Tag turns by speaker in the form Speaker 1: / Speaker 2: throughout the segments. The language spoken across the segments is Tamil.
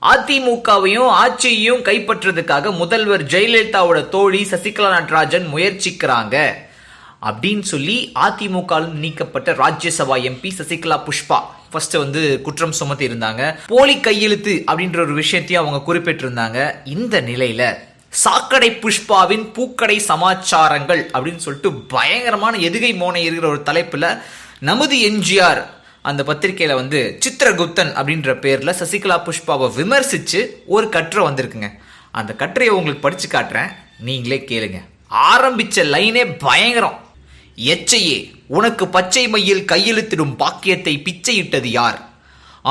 Speaker 1: அதிமுகவையும் ஆட்சியையும் கைப்பற்றதுக்காக முதல்வர் ஜெயலலிதாவோட தோழி சசிகலா நடராஜன் முயற்சிக்கிறாங்க அப்படின்னு சொல்லி அதிமுக நீக்கப்பட்ட ராஜ்யசபா எம்பி சசிகலா புஷ்பா ஃபர்ஸ்ட் குற்றம் சுமத்தி இருந்தாங்க. போலி கையெழுத்து அப்படின்ற ஒரு விஷயத்தையும் அவங்க குறிப்பிட்டிருந்தாங்க. இந்த நிலையில சாக்கடை புஷ்பாவின் பூக்கடை சமாச்சாரங்கள் அப்படின்னு சொல்லிட்டு பயங்கரமான எதுகை மோனை இருக்கிற ஒரு தலைப்புல நமது எம்ஜிஆர் அந்த பத்திரிகையில சித்திரகுப்தன் அப்படின்ற பேர்ல சசிகலா புஷ்பாவை விமர்சிச்சு ஒரு கட்டுரை வந்திருக்குங்க. அந்த கட்டுரையை உங்களுக்கு படிச்சு காட்டுறேன், நீங்களே கேளுங்க. ஆரம்பிச்ச லைனே பயங்கரம். எச்சையே, உனக்கு பச்சை மையில் கையெழுத்திடும் பாக்கியத்தை பிச்சையிட்டது யார்?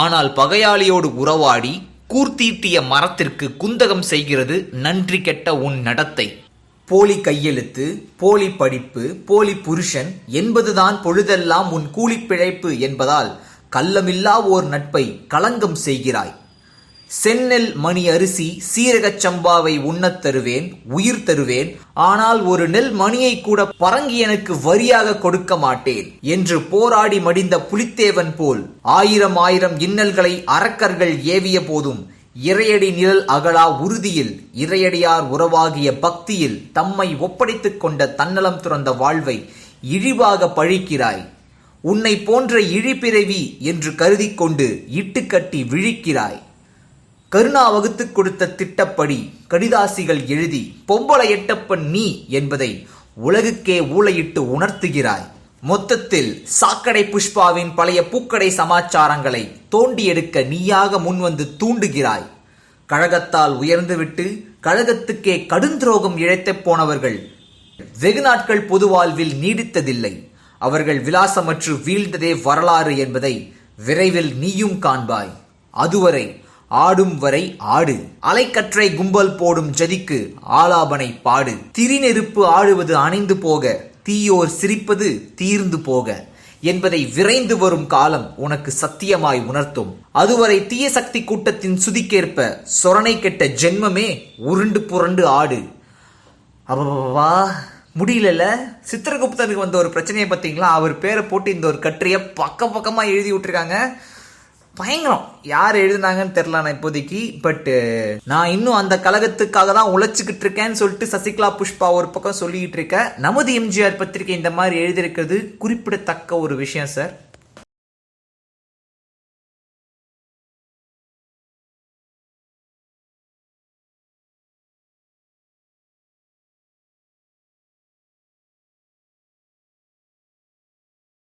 Speaker 1: ஆனால் பகையாளியோடு உறவாடி கூர்த்தீட்டிய மரத்திற்கு குந்தகம் செய்கிறது நன்றி கெட்ட உன் நடத்தை. போலி கையெழுத்து, போலி படிப்பு, போலி புருஷன் என்பதுதான் பொழுதெல்லாம் உன் கூலி பிழைப்பு என்பதால் கள்ளமில்லா ஓர் நட்பை களங்கம் செய்கிறாய். செந்நெல் மணி அரிசி சீரகச் சம்பாவை உண்ணத் தருவேன், உயிர் தருவேன், ஆனால் ஒரு நெல் மணியை கூட பரங்கி எனக்கு வரியாக கொடுக்க மாட்டேன் என்று போராடி மடிந்த புலித்தேவன் போல் ஆயிரம் ஆயிரம் இன்னல்களை அரக்கர்கள் ஏவிய போதும் இறையடி நிழல் அகலா உறுதியில் இறையடியார் உறவாகிய பக்தியில் தம்மை ஒப்படைத்துக் கொண்ட தன்னலம் துறந்த வாழ்வை இழிவாக பழிக்கிறாய். உன்னை போன்ற இழிபிறவி என்று கருதி கொண்டு இட்டுக்கட்டி விழிக்கிறாய். கருணா வகுத்து கொடுத்த திட்டப்படி கடிதாசிகள் எழுதி பொம்பளை எட்டப்பன் நீ என்பதை உலகுக்கே ஊளையிட்டு உணர்த்துகிறாய். மொத்தத்தில் சாக்கடை புஷ்பாவின் பழைய பூக்கடை சமாச்சாரங்களை தோண்டி எடுக்க நீயாக முன்வந்து தூண்டுகிறாய். கழகத்தால் உயர்ந்துவிட்டு கழகத்துக்கே கடுந்துரோகம் இழைத்து போனவர்கள் வெகு நாட்கள் பொது வாழ்வில் நீடித்ததில்லை. அவர்கள் விலாசமற்று வீழ்ந்ததே வரலாறு என்பதை விரைவில் நீயும் காண்பாய். அதுவரை ஆடும் வரை ஆடு. அலைக்கற்றை கும்பல் போடும் ஜதிக்கு ஆலாபனை பாடு. திரிநெருப்பு ஆடுவது அணைந்து போக, தீயோர் சிரிப்பது தீர்ந்து போக என்பதை விரைந்து வரும் காலம் உனக்கு சத்தியமாய் உணர்த்தும். அதுவரை தீய சக்தி கூட்டத்தின் சுதிக்கேற்ப சொரணை கெட்ட ஜென்மமே உருண்டு புரண்டு ஆடு. அப்பா முடியல. சித்திரகுப்தனுக்கு வந்த ஒரு பிரச்சனையை பார்த்தீங்களா? அவர் பேரை போட்டு இந்த ஒரு கட்டுரையை பக்கமா எழுதி விட்டுருக்காங்க. பயங்கரம். யார் எழுதினாங்கன்னு தெரியல நான் இப்போதைக்கு. பட் நான் இன்னும் அந்த கழகத்துக்காக தான் உழைச்சிக்கிட்டு இருக்கேன்னு சொல்லிட்டு சசிகலா புஷ்பா ஒரு பக்கம் சொல்லிக்கிட்டு இருக்க. நமது எம்ஜிஆர் பத்திரிகை இந்த மாதிரி எழுதியிருக்கிறது குறிப்பிடத்தக்க ஒரு விஷயம் சார்.